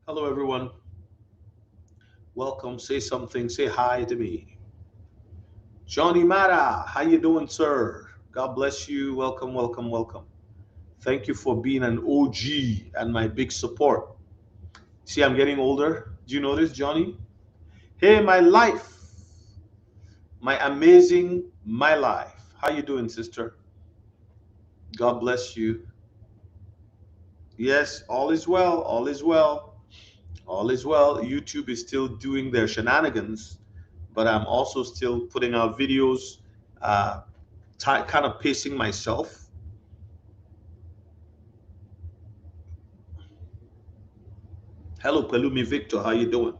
Hello, everyone. Welcome. Say something. Say hi to me. Johnny Mara, how you doing, sir? God bless you. Welcome, welcome, welcome. Thank you for being an OG and my big support. See, I'm getting older. Do you notice, Johnny? Hey, my life, my amazing, my life. How you doing, sister? God bless you. Yes, all is well. All is well. All is well. YouTube is still doing their shenanigans, but I'm also still putting out videos, uh, kind of pacing myself. Hello, Pelumi Victor. How you doing?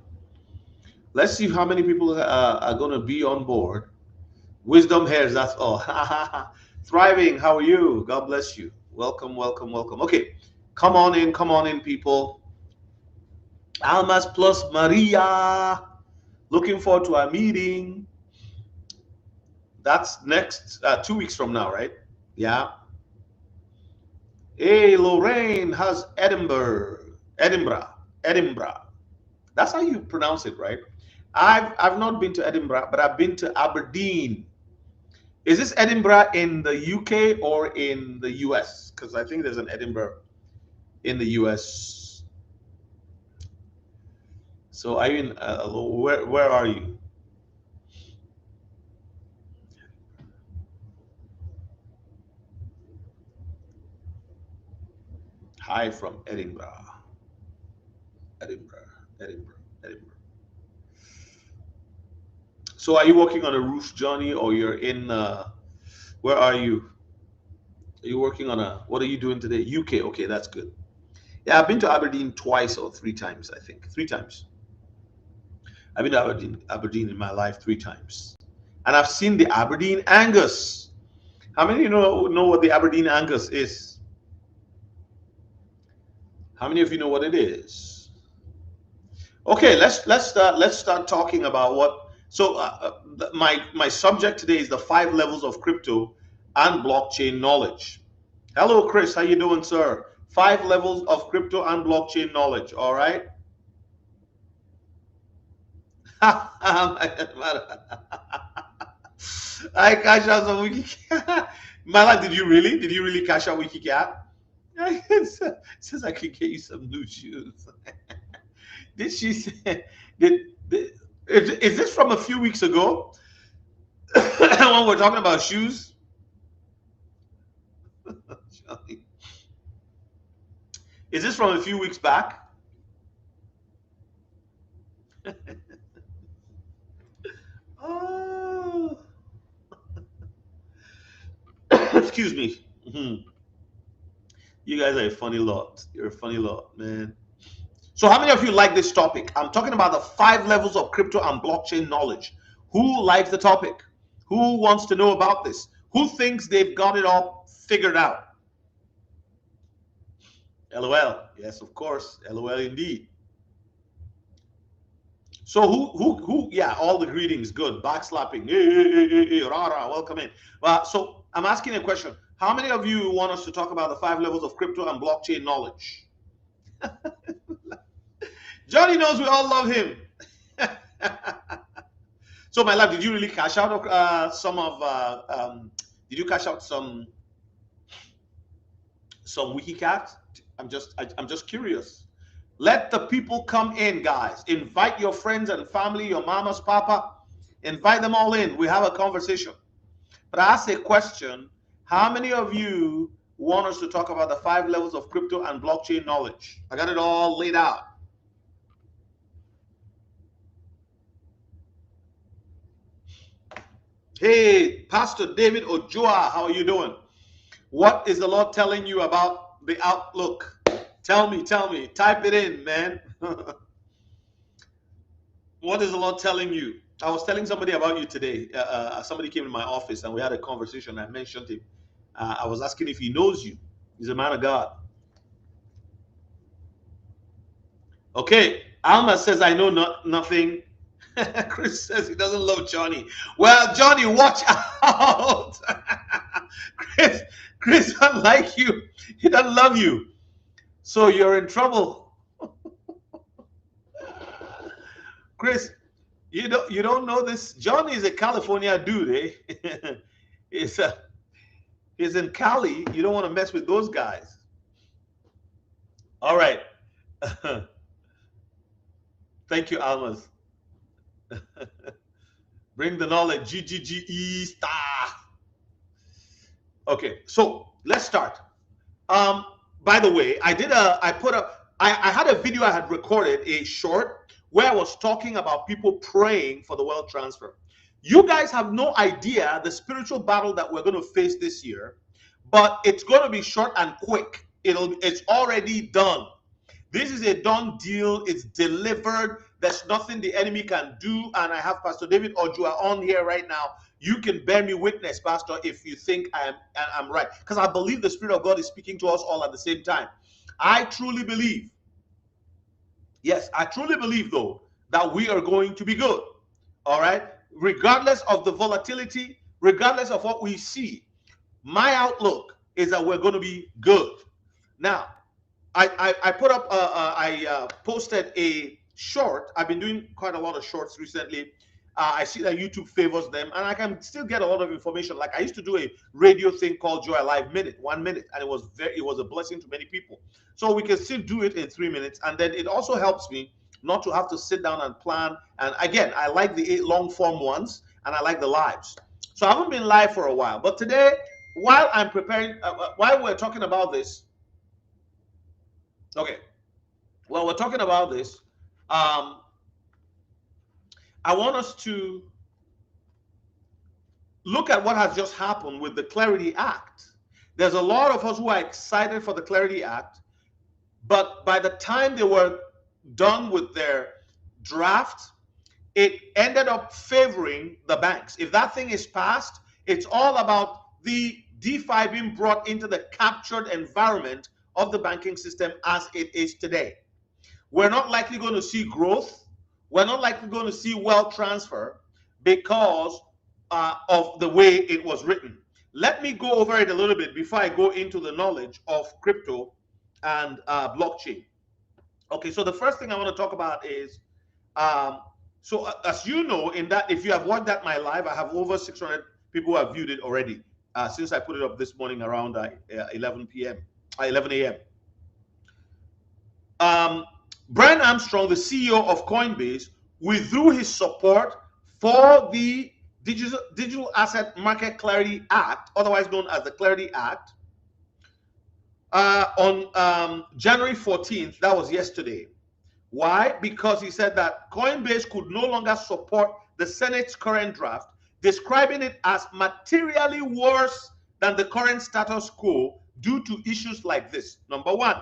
Let's see how many people are going to be on board. Wisdom hairs, that's all. Thriving, how are you? God bless you. Welcome, welcome, welcome. Okay, come on in, people. Almas plus Maria. Looking forward to our meeting. That's next 2 weeks from now, right? Yeah. Hey, Lorraine, how's Edinburgh? Edinburgh. That's how you pronounce it, right? I've not been to Edinburgh, but I've been to Aberdeen. Is this Edinburgh in the UK or in the US? Because I think there's an Edinburgh in the US. So are you in? Where are you? Hi from Edinburgh. Edinburgh. Edinburgh. Edinburgh. So are you working on a roof, Johnny, or you're in? Where are you? Are you working on a? What are you doing today? UK. Okay, that's good. Yeah, I've been to Aberdeen twice or three times. I think 3 times. I've been to Aberdeen in my life 3 times, and I've seen the Aberdeen Angus. How many of you know what the Aberdeen Angus is? How many of you know what it is? Okay, let's start talking about what. So my subject today is the 5 levels of crypto and blockchain knowledge. Hello, Chris. How you doing, sir? 5 levels of crypto and blockchain knowledge. All right. I cash out some wiki. Mala, did you really? Did you really cash out WikiCat? It says I could get you some new shoes. Did she say? Is this from a few weeks ago when we're talking about shoes? Is this from a few weeks back? Oh, excuse me. You guys are a funny lot. You're a funny lot, man. So, how many of you like this topic? I'm talking about the 5 levels of crypto and blockchain knowledge. Who likes the topic? Who wants to know about this? Who thinks they've got it all figured out? LOL. Yes, of course. LOL indeed. So who? Yeah, all the greetings. Good. Backslapping. Hey, hey, hey, hey, hey, rah, rah, welcome in. So I'm asking a question. How many of you want us to talk about the 5 levels of crypto and blockchain knowledge? Johnny knows we all love him. So, my love, did you really cash out some of? Did you cash out some WikiCat? I'm just curious. Let the people come in, guys. Invite your friends and family, your mamas, papa. Invite them all in. We have a conversation. But I asked a question. How many of you want us to talk about the 5 levels of crypto and blockchain knowledge? I got it all laid out. Hey, Pastor David Ojoa, how are you doing? What is the Lord telling you about the outlook? Tell me. Type it in, man. What is the Lord telling you? I was telling somebody about you today. Somebody came in my office and we had a conversation. I mentioned him. I was asking if he knows you. He's a man of God. Okay. Alma says, I know nothing. Chris says he doesn't love Johnny. Well, Johnny, watch out. Chris doesn't like you. He doesn't love you. So you're in trouble. Chris, you don't know this. John is a California dude, eh? he's, he's in Cali. You don't want to mess with those guys. All right. Thank you, Almas. Bring the knowledge. GGGE star. Okay, so let's start. By the way, I had a video I had recorded, a short, where I was talking about people praying for the wealth transfer. You guys have no idea the spiritual battle that we're going to face this year, but it's going to be short and quick. It's already done. This is a done deal. It's delivered. There's nothing the enemy can do. And I have Pastor David Ojua on here right now. You can bear me witness, Pastor, if you think I'm right. Because I believe the Spirit of God is speaking to us all at the same time. I truly believe, yes, I truly believe, though, that we are going to be good. All right? Regardless of the volatility, regardless of what we see, my outlook is that we're going to be good. Now, I put up, I posted a short. I've been doing quite a lot of shorts recently. I see that YouTube favors them, and I can still get a lot of information. Like I used to do a radio thing called Joy Alive Minute, 1 minute, and it was a blessing to many people. So we can still do it in 3 minutes, and then it also helps me not to have to sit down and plan. And again, I like the long form ones, and I like the lives. So I haven't been live for a while, but today, while I'm preparing, while we're talking about this, okay, while we're talking about this, I want us to look at what has just happened with the Clarity Act. There's a lot of us who are excited for the Clarity Act, but by the time they were done with their draft, it ended up favoring the banks. If that thing is passed, it's all about the DeFi being brought into the captured environment of the banking system as it is today. We're not likely going to see growth. We're not likely going to see wealth transfer because of the way it was written. Let me go over it a little bit before I go into the knowledge of crypto and blockchain. Okay, so the first thing I want to talk about is, so as you know, in that, if you have watched that my live, I have over 600 people who have viewed it already since I put it up this morning around 11 a.m. Brian Armstrong, the CEO of Coinbase, withdrew his support for the Digital Asset Market Clarity Act, otherwise known as the Clarity Act, on January 14th. That was yesterday. Why? Because he said that Coinbase could no longer support the Senate's current draft, describing it as materially worse than the current status quo due to issues like this. Number one,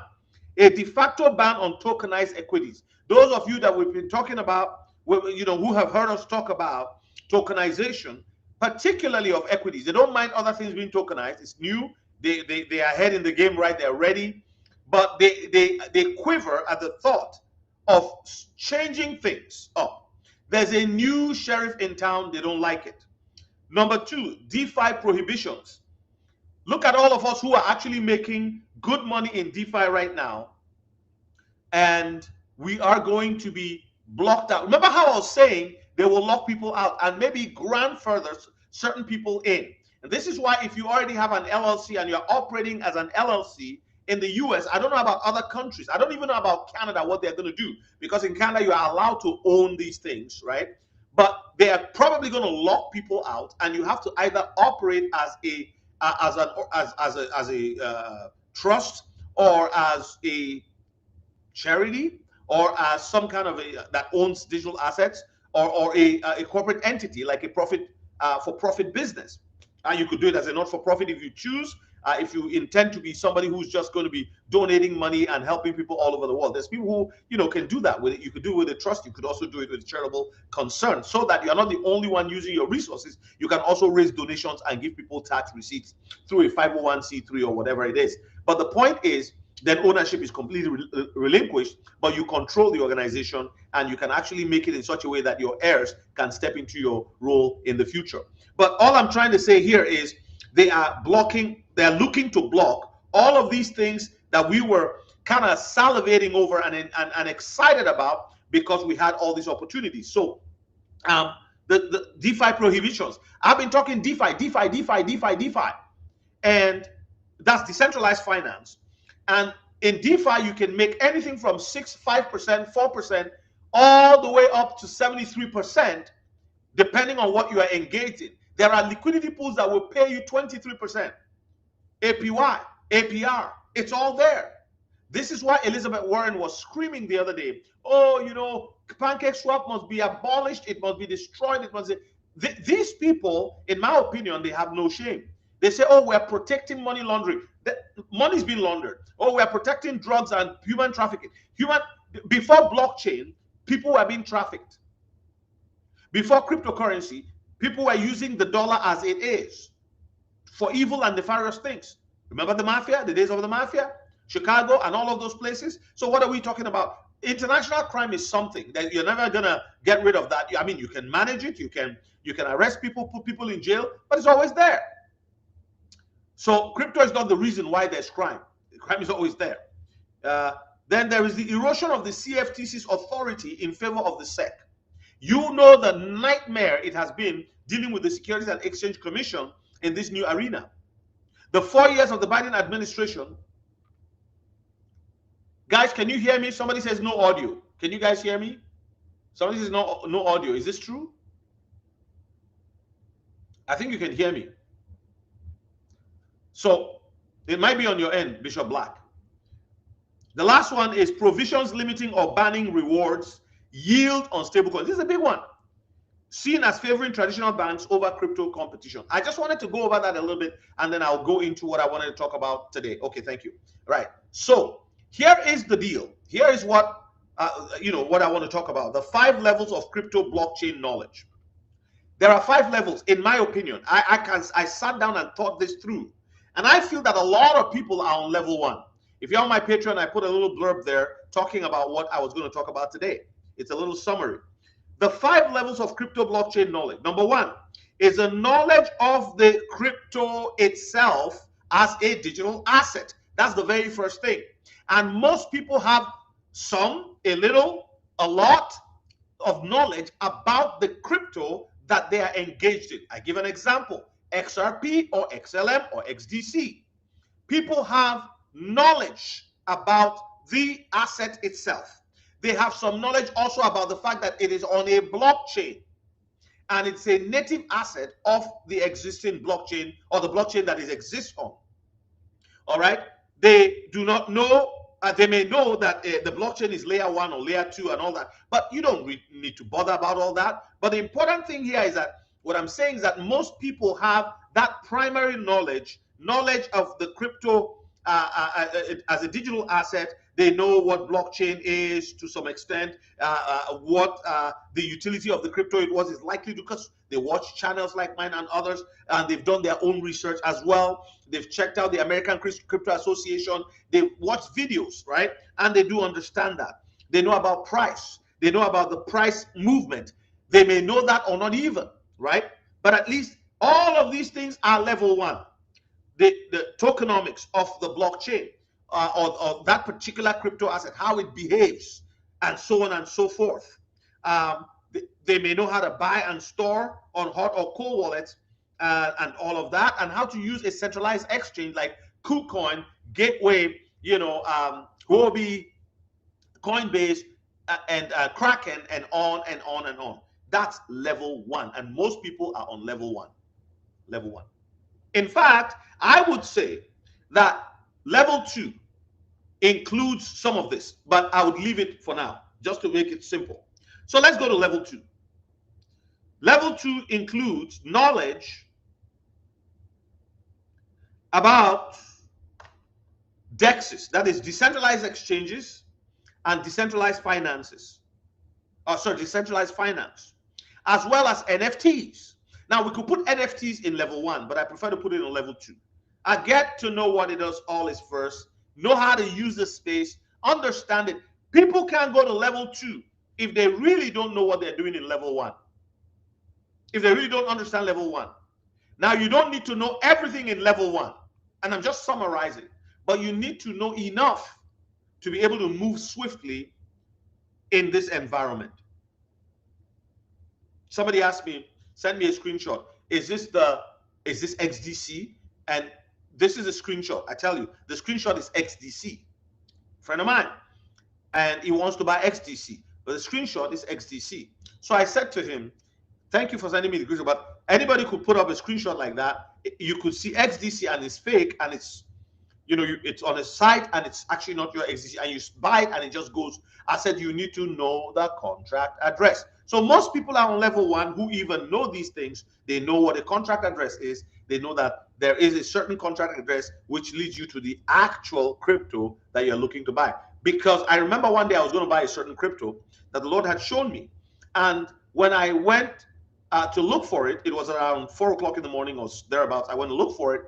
a de facto ban on tokenized equities. Those of you that we've been talking about, who have heard us talk about tokenization, particularly of equities. They don't mind other things being tokenized. It's new. They are ahead in the game, right? They're ready. But they quiver at the thought of changing things up. There's a new sheriff in town. They don't like it. Number two, DeFi prohibitions. Look at all of us who are actually making good money in DeFi right now, and we are going to be blocked out. Remember how I was saying they will lock people out and maybe grandfather certain people in. And this is why if you already have an LLC and you're operating as an LLC in the US, I don't know about other countries. I don't even know about Canada, what they're going to do, because in Canada, you are allowed to own these things, right? But they are probably going to lock people out, and you have to either operate as a trust, or as a charity, or as some kind of that owns digital assets, or a corporate entity like a for-profit business. You could do it as a not-for-profit if you choose. If you intend to be somebody who's just going to be donating money and helping people all over the world, there's people who can do that with it. You could do it with a trust. You could also do it with a charitable concern, so that you're not the only one using your resources. You can also raise donations and give people tax receipts through a 501c3 or whatever it is. But the point is, then ownership is completely relinquished, but you control the organization, and you can actually make it in such a way that your heirs can step into your role in the future. But all I'm trying to say here is they are looking to block all of these things that we were kind of salivating over and excited about because we had all these opportunities. So the DeFi prohibitions. I've been talking DeFi, and that's decentralized finance. And in DeFi, you can make anything from 5%, 4%, all the way up to 73%, depending on what you are engaged in. There are liquidity pools that will pay you 23%. APY, APR, it's all there. This is why Elizabeth Warren was screaming the other day, oh, you know, PancakeSwap must be abolished, it must be destroyed, it must be... These people, in my opinion, they have no shame. They say, oh, we're protecting money laundering. Money's being laundered. Oh, we're protecting drugs and human trafficking. Before blockchain, people were being trafficked. Before cryptocurrency, people were using the dollar as it is for evil and nefarious things. Remember the mafia, the days of the mafia, Chicago and all of those places? So what are we talking about? International crime is something that you're never gonna get rid of. That, I mean, you can manage it, you can arrest people, put people in jail, but it's always there. So crypto is not the reason why there's crime. Crime is always there. Then there is the erosion of the CFTC's authority in favor of the SEC. You know the nightmare it has been dealing with the Securities and Exchange Commission in this new arena. The 4 years of the Biden administration. Guys, can you hear me? Somebody says no audio. Can you guys hear me? Somebody says no audio. Is this true? I think you can hear me. So it might be on your end, Bishop Black. The last one is provisions limiting or banning rewards yield on stablecoins. This is a big one. Seen as favoring traditional banks over crypto competition. I just wanted to go over that a little bit, and then I'll go into what I wanted to talk about today. Okay, thank you. Right. So here is the deal. Here is what what I want to talk about. The 5 levels of crypto blockchain knowledge. There are 5 levels, in my opinion. I sat down and thought this through, and I feel that a lot of people are on level 1. If you're on my Patreon, I put a little blurb there talking about what I was going to talk about today. It's a little summary. The 5 levels of crypto blockchain knowledge. Number 1 is the knowledge of the crypto itself as a digital asset. That's the very first thing. And most people have some, a little, a lot of knowledge about the crypto that they are engaged in. I give an example, XRP or XLM or XDC. People have knowledge about the asset itself. They have some knowledge also about the fact that it is on a blockchain and it's a native asset of the existing blockchain or the blockchain that it exists on. All right. They do not know, they may know that the blockchain is layer 1 or layer 2 and all that, but you don't need to bother about all that. But the important thing here is that what I'm saying is that most people have that primary knowledge of the crypto as a digital asset. They know what blockchain is to some extent, what the utility of the crypto it was is likely to, because they watch channels like mine and others, and they've done their own research as well. They've checked out the American Crypto Association. They've watched videos, right? And they do understand that. They know about price. They know about the price movement. They may know that or not even, right? But at least all of these things are level 1. The tokenomics of the blockchain. Or that particular crypto asset, how it behaves, and so on and so forth. They may know how to buy and store on hot or cold wallets and all of that, and how to use a centralized exchange like KuCoin, Gateway, Huobi, Coinbase, and Kraken, and on and on and on. That's level 1, and most people are on level 1. Level 1. In fact, I would say that level 2 includes some of this, but I would leave it for now, just to make it simple. So let's go to level 2. Level 2 includes knowledge about DEXs, that is decentralized exchanges and decentralized finances. Decentralized finance, as well as NFTs. Now, we could put NFTs in level 1, but I prefer to put it in level 2. I get to know what it does all is first, know how to use the space, understand it. People can't go to level 2 if they really don't know what they're doing in level 1. If they really don't understand level 1. Now, you don't need to know everything in level 1. And I'm just summarizing. But you need to know enough to be able to move swiftly in this environment. Somebody asked me, send me a screenshot. Is this XDC? And this is a screenshot. I tell you, the screenshot is XDC. Friend of mine, and he wants to buy XDC, but the screenshot is XDC. So I said to him, thank you for sending me the screenshot, but anybody could put up a screenshot like that. You could see XDC and it's fake, and it's, you know, it's on a site and it's actually not your XDC, and you buy it and it just goes. I said, you need to know the contract address. So most people are on level 1 who even know these things. They know what a contract address is. They know that there is a certain contract address which leads you to the actual crypto that you're looking to buy. Because I remember one day I was going to buy a certain crypto that the Lord had shown me. And when I went to look for it, it was around 4 o'clock in the morning or thereabouts. I went to look for it,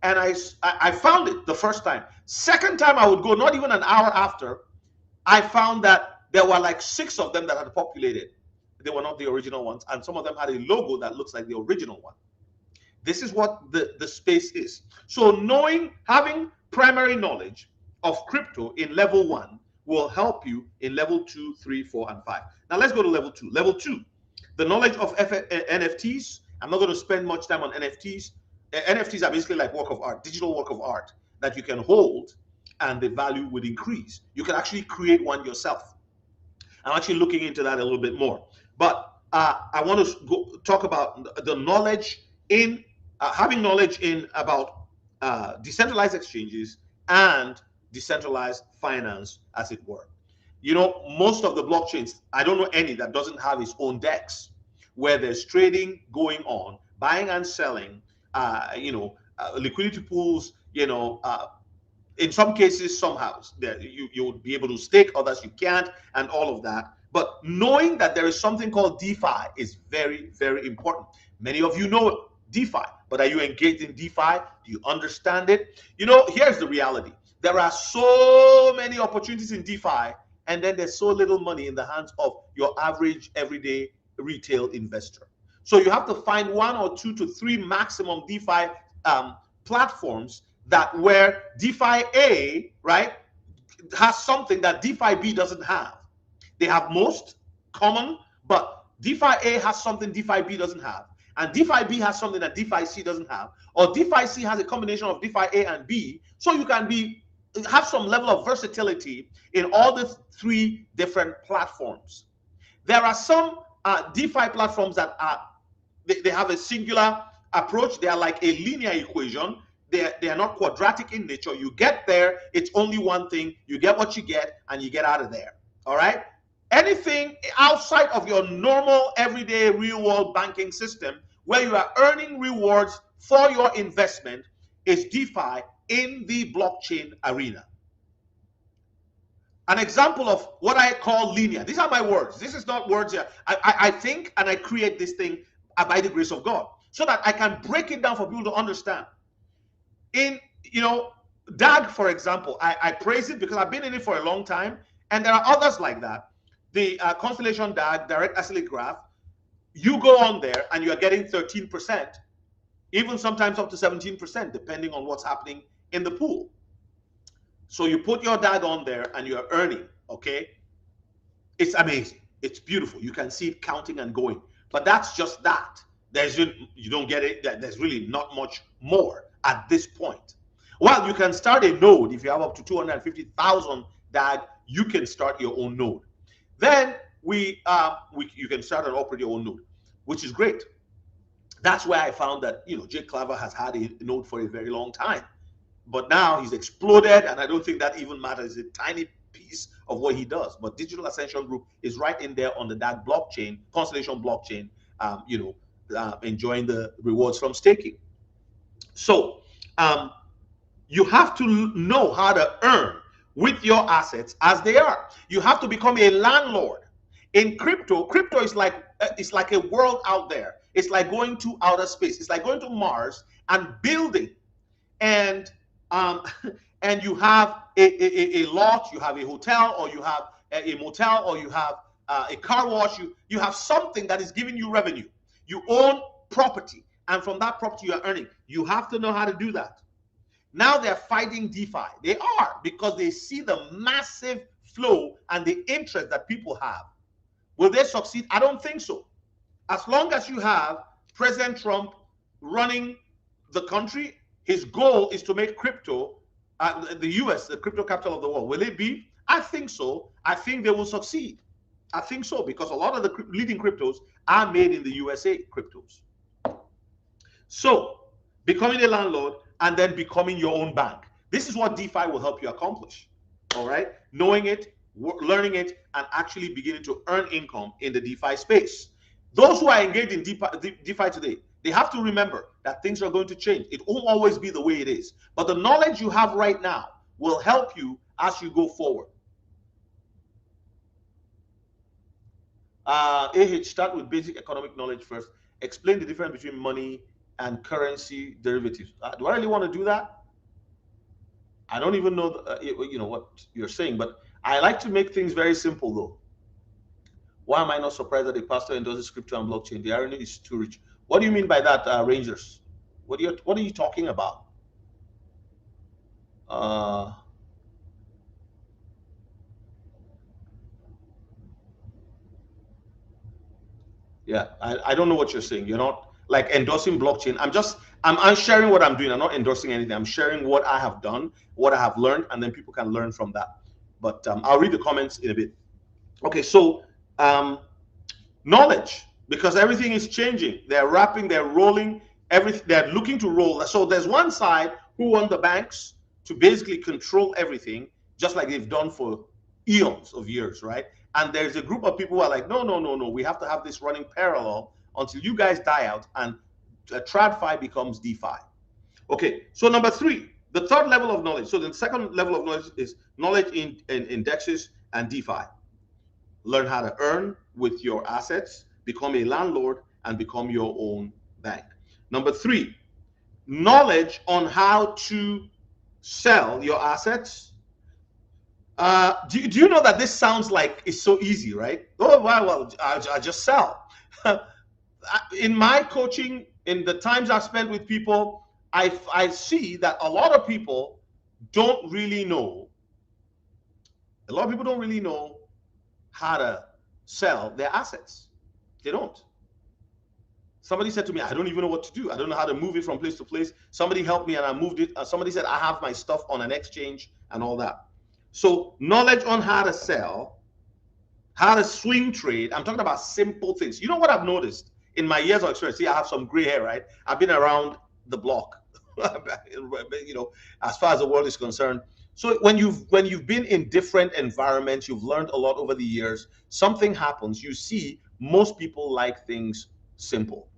and I found it the first time. Second time I would go, not even an hour after, I found that there were like 6 of them that had populated. They were not the original ones, and some of them had a logo that looks like the original one. This is what the space is. So having primary knowledge of crypto in level 1 will help you in level 2, 3, 4, and 5. Now let's go to level 2. Level 2, the knowledge of NFTs. I'm not going to spend much time on NFTs. NFTs are basically like work of art, digital work of art that you can hold and the value would increase. You can actually create one yourself. I'm actually looking into that a little bit more. But I want to talk about the knowledge in having knowledge in about decentralized exchanges and decentralized finance, as it were. You know, most of the blockchains, I don't know any that doesn't have its own DEX where there's trading going on, buying and selling, liquidity pools, in some cases, somehow you would be able to stake, others you can't, and all of that. But knowing that there is something called DeFi is very, very important. Many of you know DeFi, but are you engaged in DeFi? Do you understand it? You know, here's the reality. There are so many opportunities in DeFi, and then there's so little money in the hands of your average, everyday retail investor. So you have to find 1 or 2 to 3 maximum DeFi platforms that where DeFi A, right, has something that DeFi B doesn't have. They have most common, but DeFi A has something DeFi B doesn't have. And DeFi B has something that DeFi C doesn't have. Or DeFi C has a combination of DeFi A and B. So you can have some level of versatility in all the 3 different platforms. There are some DeFi platforms that they have a singular approach. They are like a linear equation. They are not quadratic in nature. You get there, it's only one thing. You get what you get, and you get out of there. All right? Anything outside of your normal, everyday, real-world banking system where you are earning rewards for your investment is DeFi in the blockchain arena. An example of what I call linear. These are my words. This is not words here. I think and I create this thing by the grace of God so that I can break it down for people to understand. In, DAG, for example, I praise it because I've been in it for a long time, and there are others like that. The Constellation DAG, Direct Acyclic Graph, you go on there and you are getting 13%, even sometimes up to 17%, depending on what's happening in the pool. So you put your DAG on there and you are earning, okay? It's amazing. It's beautiful. You can see it counting and going. But that's just that. You don't get it. There's really not much more at this point. Well, you can start a node. If you have up to 250,000 DAG, you can start your own node. Then you can start and operate your own node, which is great. That's where I found that Jake Claver has had a node for a very long time, but now he's exploded, and I don't think that even matters. It's a tiny piece of what he does. But Digital Ascension Group is right in there on the DAG blockchain, Constellation blockchain, enjoying the rewards from staking. So you have to know how to earn with your assets as they are. You have to become a landlord. In crypto is like a world out there. It's like going to outer space. It's like going to Mars and building, and you have a lot, you have a hotel, or you have a motel, or you have a car wash. You have something that is giving you revenue. You own property, and from that property you are earning. You have to know how to do that. Now they're fighting DeFi. They are, because they see the massive flow and the interest that people have. Will they succeed? I don't think so. As long as you have President Trump running the country, his goal is to make crypto, the US, the crypto capital of the world. Will it be? I think so. I think they will succeed. I think so, because a lot of the leading cryptos are made in the USA cryptos. So, becoming a landlord and then becoming your own bank. This is what DeFi will help you accomplish. All right? Knowing it, learning it, and actually beginning to earn income in the DeFi space. Those who are engaged in DeFi today, they have to remember that things are going to change. It won't always be the way it is. But the knowledge you have right now will help you as you go forward. Start with basic economic knowledge first. Explain the difference between money and currency derivatives. Do I really want to do that? I don't even know, what you're saying, but I like to make things very simple, though. Why am I not surprised that a pastor endorses crypto and blockchain? The irony is too rich. What do you mean by that, Rangers? What are you talking about? Yeah, I don't know what you're saying. You're not like endorsing blockchain. I'm sharing what I'm doing. I'm not endorsing anything. I'm sharing what I have done, what I have learned, and then people can learn from that. But I'll read the comments in a bit. Okay, so knowledge, because everything is changing. They're wrapping, they're rolling, everything. They're looking to roll. So there's one side who want the banks to basically control everything, just like they've done for eons of years, right? And there's a group of people who are like, no, we have to have this running parallel until you guys die out and TradFi becomes DeFi. Okay, so number 3, the third level of knowledge. So the second level of knowledge is knowledge in indexes and DeFi. Learn how to earn with your assets, become a landlord, and become your own bank. Number 3, knowledge on how to sell your assets. Do you know that this sounds like it's so easy, right? Oh, well, I just sell. In my coaching, in the times I've spent with people, I see that a lot of people don't really know. A lot of people don't really know how to sell their assets. They don't. Somebody said to me, I don't even know what to do. I don't know how to move it from place to place. Somebody helped me and I moved it. Somebody said, I have my stuff on an exchange and all that. So knowledge on how to sell, how to swing trade. I'm talking about simple things. You know what I've noticed in my years of experience? See, I have some gray hair, right? I've been around the block, as far as the world is concerned. So when you've been in different environments, you've learned a lot over the years, something happens. You see, most people like things simple.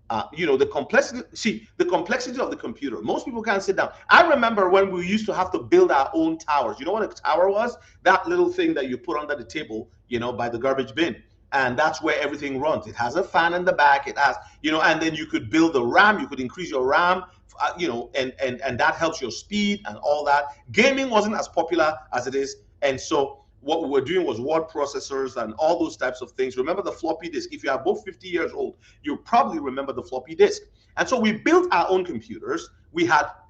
The complexity of the computer. Most people can't sit down. I remember when we used to have to build our own towers. You know what a tower was? That little thing that you put under the table, by the garbage bin. And that's where everything runs. It has a fan in the back. It has, and then you could build the RAM. You could increase your RAM, and that helps your speed and all that. Gaming wasn't as popular as it is. And so what we were doing was word processors and all those types of things. Remember the floppy disk. If you are both 50 years old, you probably remember the floppy disk. And so we built our own computers.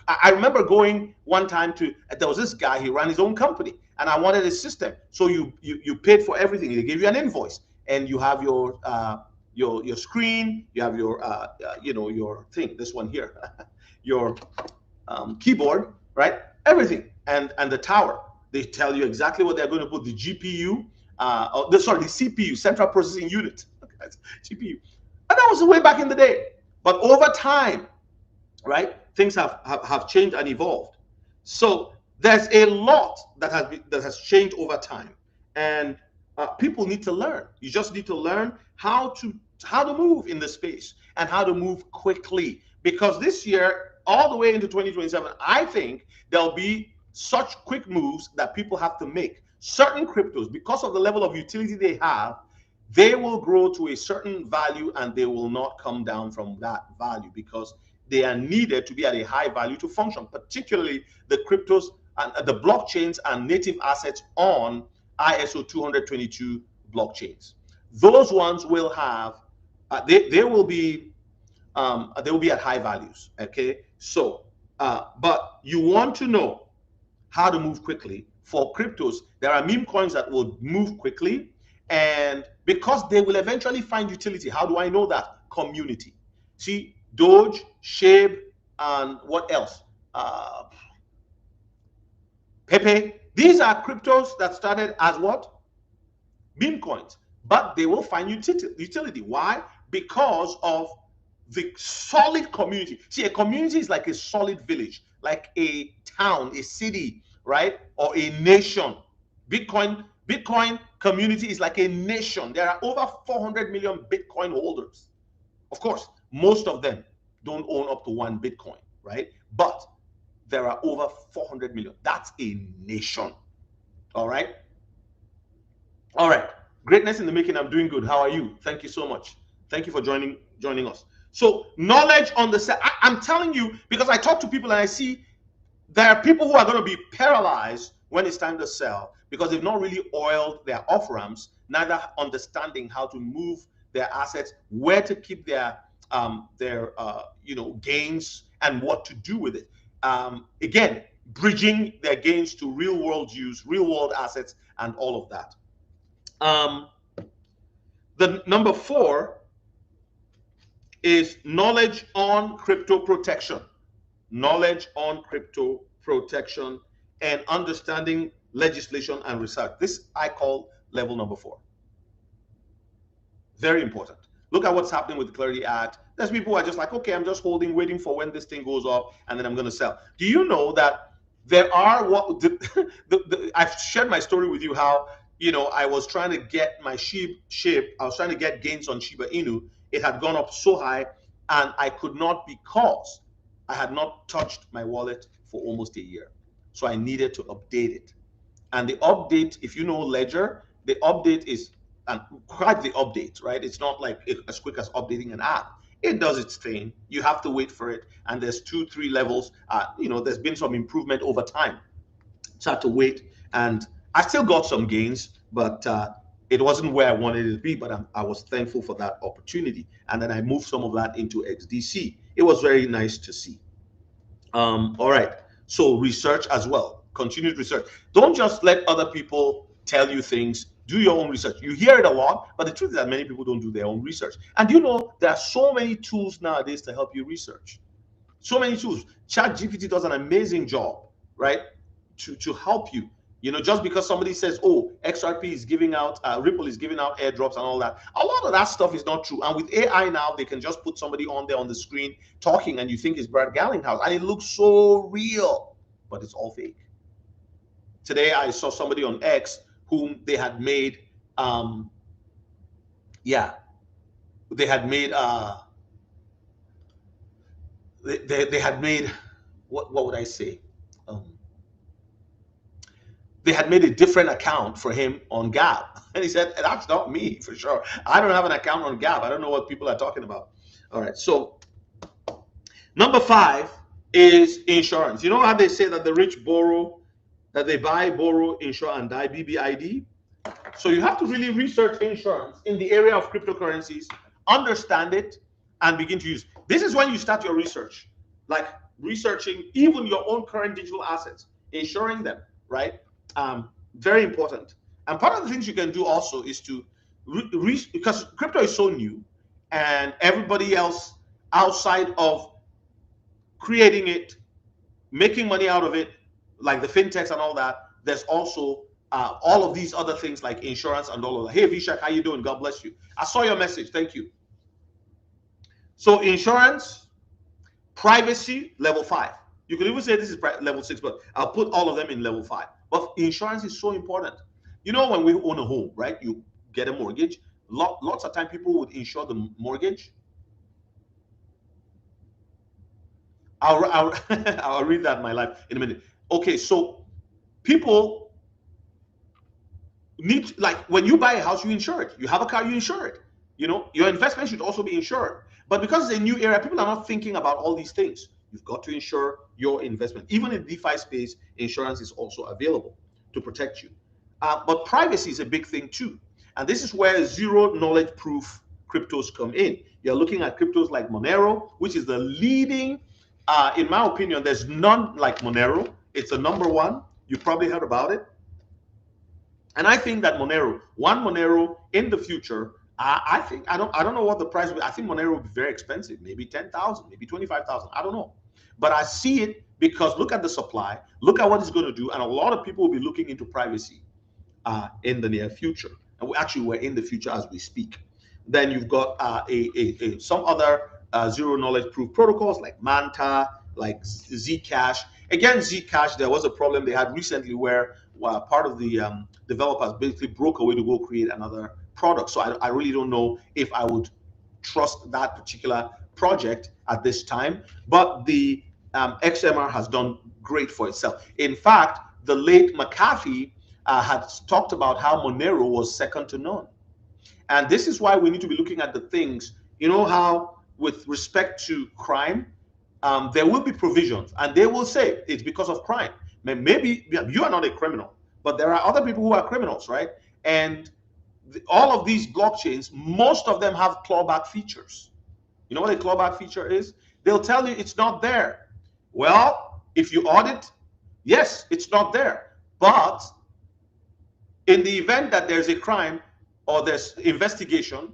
I remember going one time there was this guy, he ran his own company, and I wanted a system. So you paid for everything. They gave you an invoice, and you have your screen, you have your thing, this one here, your keyboard, right? Everything, and the tower. They tell you exactly what they're going to put, the GPU, the CPU, Central Processing Unit, GPU. And that was way back in the day. But over time, right, things have changed and evolved. So there's a lot that has changed over time. And people need to learn. You just need to learn how to move in the space and how to move quickly. Because this year, all the way into 2027, I think there'll be such quick moves that people have to make. Certain cryptos, because of the level of utility they have, they will grow to a certain value and they will not come down from that value because they are needed to be at a high value to function, particularly the cryptos and the blockchains and native assets on ISO 222 blockchains. Those ones will have, they will be at high values, okay? So, but you want to know how to move quickly for cryptos, there are meme coins that will move quickly, and because they will eventually find utility. How do I know that? Community. See, Doge, Shape, and what else? Pepe. These are cryptos that started as what? Meme coins, but they will find utility. Why? Because of the solid community. See, a community is like a solid village, like a town, a city, right? Or a nation. Bitcoin community is like a nation. There are over 400 million Bitcoin holders. Of course, most of them don't own up to one Bitcoin, right? But there are over 400 million. That's a nation. All right. All right. Greatness in the making. I'm doing good. How are you? Thank you so much. Thank you for joining us. So knowledge on the set. I'm telling you, because I talk to people and I see there are people who are going to be paralyzed when it's time to sell because they've not really oiled their off-ramps, neither understanding how to move their assets, where to keep their gains, and what to do with it. Again, bridging their gains to real world use, real world assets, and all of that. The number 4 is knowledge on crypto protection. Knowledge on crypto protection and understanding legislation and research. This I call level number 4. Very important. Look at what's happening with the Clarity Act. There's people who are just like, okay, I'm just holding, waiting for when this thing goes up, and then I'm going to sell. Do you know that there are I've shared my story with you how, I was trying to get my SHIB, I was trying to get gains on Shiba Inu. It had gone up so high, and I could not because I had not touched my wallet for almost a year. So I needed to update it. And the update, if you know Ledger, the update is quite the update, right? It's not like as quick as updating an app. It does its thing. You have to wait for it. And there's 2-3 levels. There's been some improvement over time. So I had to wait. And I still got some gains, but it wasn't where I wanted it to be. But I was thankful for that opportunity. And then I moved some of that into XDC. It was very nice to see. All right. So research as well. Continued research. Don't just let other people tell you things. Do your own research. You hear it a lot, but the truth is that many people don't do their own research. And there are so many tools nowadays to help you research. So many tools. ChatGPT does an amazing job, right? To help you. Just because somebody says, oh, XRP is giving out, Ripple is giving out airdrops and all that. A lot of that stuff is not true. And with AI now, they can just put somebody on there on the screen talking and you think it's Brad Garlinghouse. And it looks so real, but it's all fake. Today, I saw somebody on X whom they had made, they had made, what would I say? They had made a different account for him on Gap. And he said, that's not me for sure. I don't have an account on Gap. I don't know what people are talking about. All right. So number 5 is insurance. You know how they say that the rich borrow, that they buy, borrow, insure, and die, BBID? So you have to really research insurance in the area of cryptocurrencies, understand it, and begin to use. This is when you start your research, like researching even your own current digital assets, insuring them, right? Very important. And part of the things you can do also is to, because crypto is so new and everybody else outside of creating it, making money out of it, like the fintechs and all that, there's also all of these other things like insurance and all of that. Hey, Vishak, how you doing? God bless you. I saw your message. Thank you. So insurance, privacy, level 5. You could even say this is level 6, but I'll put all of them in level 5. But insurance is so important. When we own a home, right? You get a mortgage. Lots of time people would insure the mortgage. I'll read that in my life in a minute. Okay, so people need, like when you buy a house, you insure it. You have a car, you insure it. Your investment should also be insured. But because it's a new era, people are not thinking about all these things. You've got to insure your investment. Even in DeFi space, insurance is also available to protect you. But privacy is a big thing too. And this is where zero knowledge proof cryptos come in. You're looking at cryptos like Monero, which is the leading, in my opinion, there's none like Monero. It's the number 1. You've probably heard about it. And I think that Monero in the future, I think I don't know what the price will be. I think Monero will be very expensive, maybe 10,000, maybe 25,000. I don't know. But I see it because look at the supply, look at what it's going to do, and a lot of people will be looking into privacy in the near future. And we're in the future as we speak. Then you've got some other zero knowledge proof protocols like Manta, like Zcash. Again, Zcash, there was a problem they had recently where part of the developers basically broke away to go create another product. So I really don't know if I would trust that particular project at this time. But the XMR has done great for itself. In fact, the late McAfee had talked about how Monero was second to none. And this is why we need to be looking at the things, you know, how with respect to crime, there will be provisions and they will say it's because of crime. Maybe you are not a criminal, but there are other people who are criminals, right? And all of these blockchains, most of them have clawback features. You know what a clawback feature is? They'll tell you it's not there. Well, if you audit, yes, it's not there. But in the event that there's a crime or there's investigation,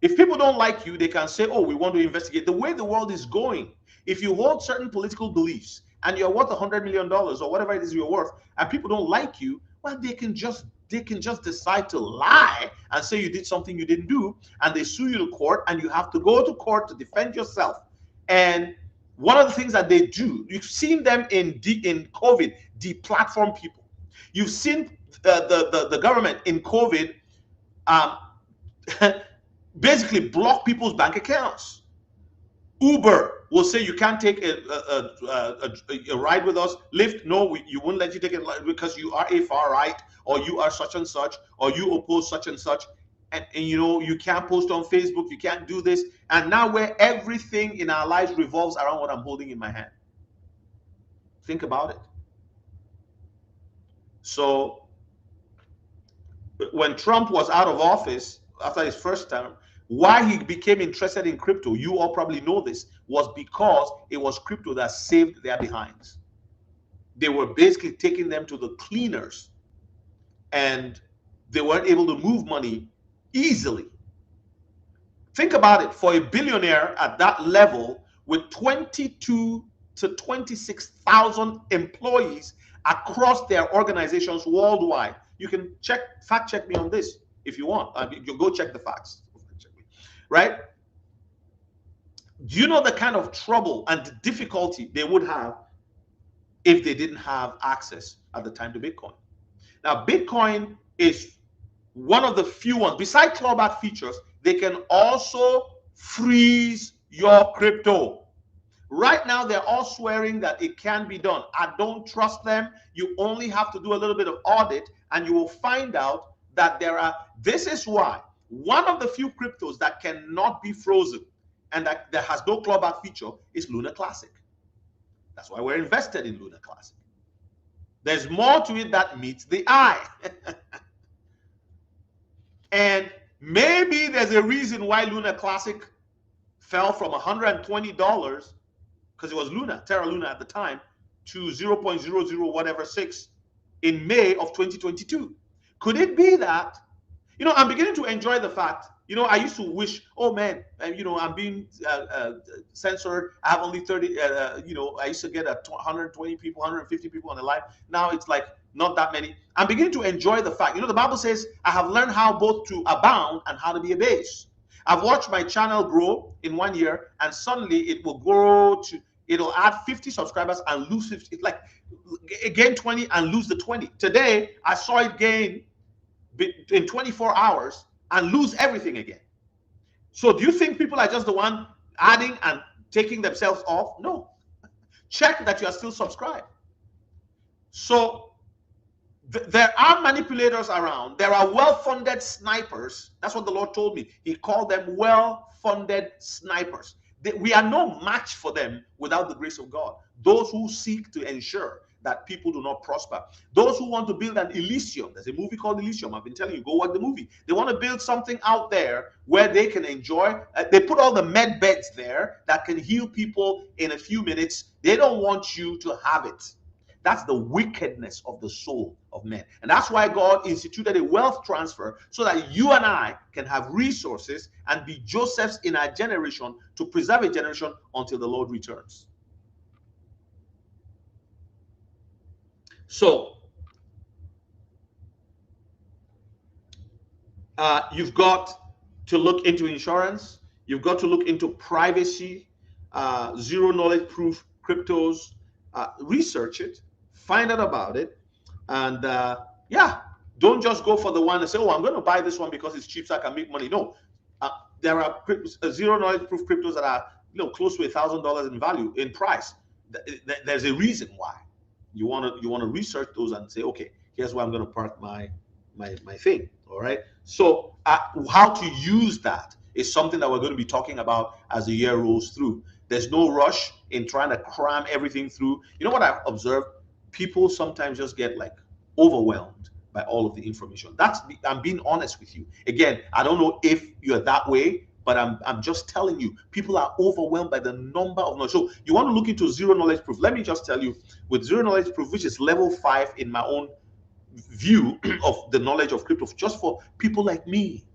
if people don't like you, they can say, oh, we want to investigate. The way the world is going, if you hold certain political beliefs and you're worth $100 million or whatever it is you're worth, and people don't like you, well, they can just decide to lie and say you did something you didn't do, and they sue you to court, and you have to go to court to defend yourself. And one of the things that they do, you've seen them in COVID, deplatform people. You've seen the government in COVID basically block people's bank accounts. Uber will say you can't take a ride with us. Lyft, no, you won't let you take it because you are a far right, or you are such and such, or you oppose such and such. And you know, you can't post on Facebook, you can't do this. And now where everything in our lives revolves around what I'm holding in my hand. Think about it. So when Trump was out of office after his first term, why he became interested in crypto, you all probably know this, was because it was crypto that saved their behinds. They were basically taking them to the cleaners, and they weren't able to move money easily. Think about it. For a billionaire at that level with 22 to 26,000 employees across their organizations worldwide, you can fact check me on this if you want. You go check the facts. Right? Do you know the kind of trouble and the difficulty they would have if they didn't have access at the time to Bitcoin? Now, Bitcoin is one of the few ones, besides clawback features, they can also freeze your crypto. Right now, they're all swearing that it can be done. I don't trust them. You only have to do a little bit of audit, and you will find out that this is why one of the few cryptos that cannot be frozen and that has no clawback feature is Luna Classic. That's why we're invested in Luna Classic. There's more to it that meets the eye. And maybe there's a reason why Luna Classic fell from $120, because it was Luna, Terra Luna at the time, to 0.00 whatever 6 in May of 2022. Could it be that, you know, I'm beginning to enjoy the fact, you know, I used to wish, oh man, you know, I'm being censored. I have only 30, you know, I used to get 120 people, 150 people on the live. Now it's like not that many. I'm beginning to enjoy the fact, you know, the Bible says, I have learned how both to abound and how to be abased. I've watched my channel grow in 1 year, and suddenly it will grow to, it'll add 50 subscribers and lose 50. It's like gain 20 and lose the 20. Today, I saw it gain in 24 hours and lose everything again. So do you think people are just the one adding and taking themselves off? No. Check that you are still subscribed. So there are manipulators around. There are well-funded snipers. That's what the Lord told me. He called them well-funded snipers. We are no match for them without the grace of God. Those who seek to ensure that people do not prosper. Those who want to build an Elysium. There's a movie called Elysium. I've been telling you, go watch the movie. They want to build something out there where they can enjoy. They put all the med beds there that can heal people in a few minutes. They don't want you to have it. That's the wickedness of the soul of men. And that's why God instituted a wealth transfer so that you and I can have resources and be Josephs in our generation to preserve a generation until the Lord returns. So, you've got to look into insurance. You've got to look into privacy, zero knowledge proof cryptos. Research it, find out about it, and yeah, don't just go for the one and say, "Oh, I'm going to buy this one because it's cheap, so I can make money." No, there are zero knowledge proof cryptos that are close to $1,000 in value in price. There's a reason why. You want to research those and say, okay, here's where I'm going to park my thing. All right. So how to use that is something that we're going to be talking about as the year rolls through. There's no rush in trying to cram everything through. You know what I've observed? People sometimes just get like overwhelmed by all of the information. I'm being honest with you. Again, I don't know if you're that way, but I'm just telling you, people are overwhelmed by the number of knowledge. So you want to look into zero knowledge proof. Let me just tell you, with zero knowledge proof, which is level 5 in my own view of the knowledge of crypto, just for people like me.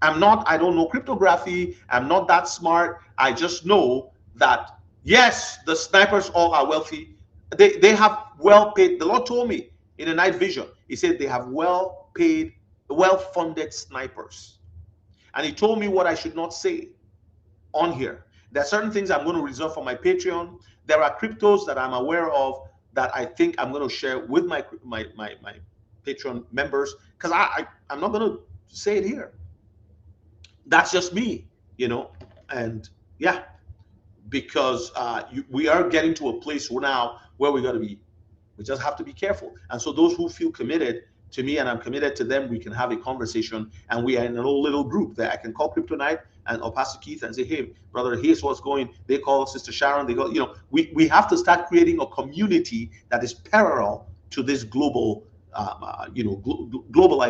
I don't know cryptography. I'm not that smart. I just know that, yes, the snipers all are wealthy. They have well paid. The Lord told me in a night vision, he said they have well paid, well funded snipers. And he told me what I should not say on here. There are certain things I'm going to reserve for my Patreon. There are cryptos that I'm aware of that I think I'm going to share with my Patreon members, because I'm not going to say it here. That's just me, and yeah, because we are getting to a place now where we just have to be careful. And so those who feel committed to me and I'm committed to them, we can have a conversation, and we are in a little group that I can call Crypto Night or Pastor Keith and say, hey, brother, here's what's going. They call Sister Sharon. They go, we have to start creating a community that is parallel to this global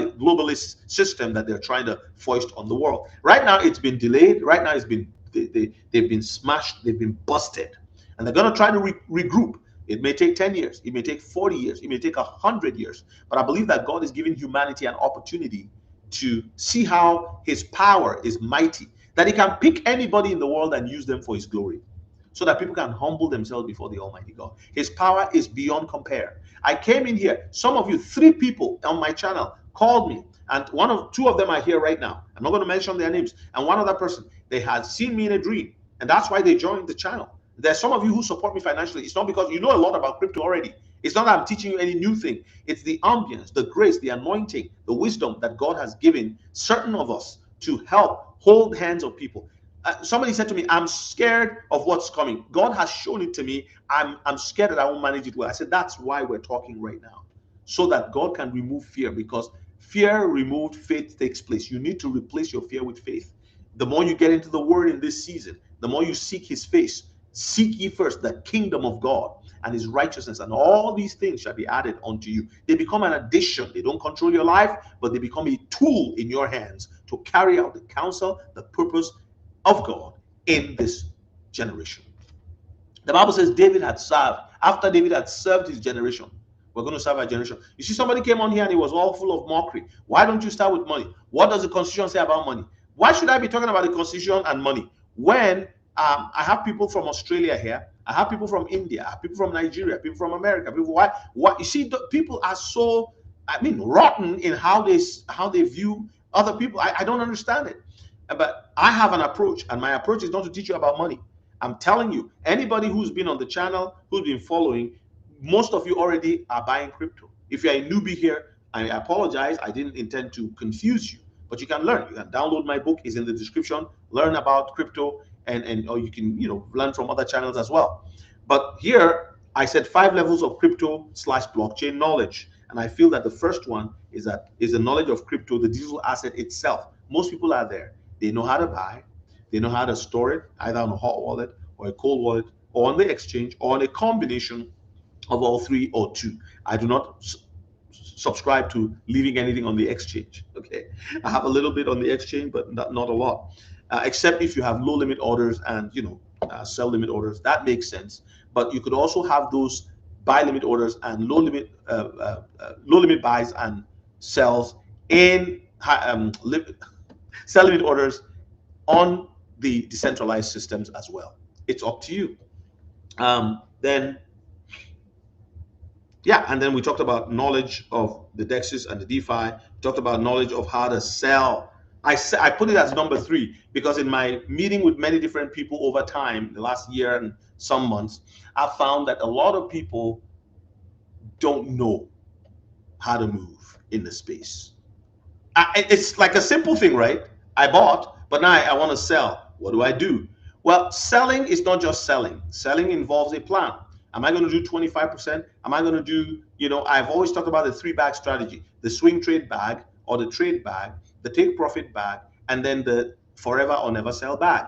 globalist system that they're trying to foist on the world. Right now, it's been delayed. Right now, they've been smashed. They've been busted, and they're going to try to regroup. It may take 10 years. It may take 40 years. It may take 100 years. But I believe that God is giving humanity an opportunity to see how his power is mighty, that he can pick anybody in the world and use them for his glory, so that people can humble themselves before the Almighty God. His power is beyond compare. I came in here, some of you, 3 people on my channel called me, and 2 of them are here right now. I'm not going to mention their names. And one other person, they had seen me in a dream, and that's why they joined the channel. There's some of you who support me financially. It's not because you know a lot about crypto already. It's not that I'm teaching you any new thing. It's the ambience, the grace, the anointing, the wisdom that God has given certain of us to help hold hands of people. Somebody said to me, I'm scared of what's coming. God has shown it to me. I'm scared that I won't manage it well. I said, that's why we're talking right now, so that God can remove fear, because fear removed, faith takes place. You need to replace your fear with faith. The more you get into the word in this season, the more you seek his face. Seek ye first the kingdom of God and his righteousness, and all these things shall be added unto you. They become an addition. They don't control your life, but they become a tool in your hands to carry out the counsel, the purpose of God in this generation. The Bible says David had served. After David had served his generation, we're going to serve our generation. You see, somebody came on here and he was all full of mockery. Why don't you start with money? What does the Constitution say about money? Why should I be talking about the Constitution and money when I have people from Australia here? I have people from India. I have people from Nigeria. People from America. People, why? You see, people are so, rotten in how they view other people. I don't understand it. But I have an approach, and my approach is not to teach you about money. I'm telling you, anybody who's been on the channel, who's been following, most of you already are buying crypto. If you're a newbie here, I apologize. I didn't intend to confuse you, but you can learn. You can download my book, is in the description. Learn about crypto, or you can learn from other channels as well. But here I said 5 levels of crypto / blockchain knowledge, and I feel that the first one is the knowledge of crypto, the digital asset itself. Most people are there. They know how to buy. They know how to store it, either on a hot wallet or a cold wallet, or on the exchange, or on a combination of all 3 or 2. I do not subscribe to leaving anything on the exchange. Okay, I have a little bit on the exchange, but not a lot. Except if you have low limit orders and sell limit orders, that makes sense. But you could also have those buy limit orders and low limit buys and sells in sell limit orders on the decentralized systems as well. It's up to you. Then yeah, and then we talked about knowledge of the DEXs and the DeFi. We talked about knowledge of how to sell. I put it as number 3 because in my meeting with many different people over time, the last year and some months, I found that a lot of people don't know how to move in the space. It's like a simple thing, right? I bought, but now I want to sell. What do I do? Well, selling is not just selling. Selling involves a plan. Am I going to do 25%? Am I going to do, I've always talked about the 3-bag strategy, the swing trade bag or the trade bag, the take profit bag, and then the forever or never sell bag,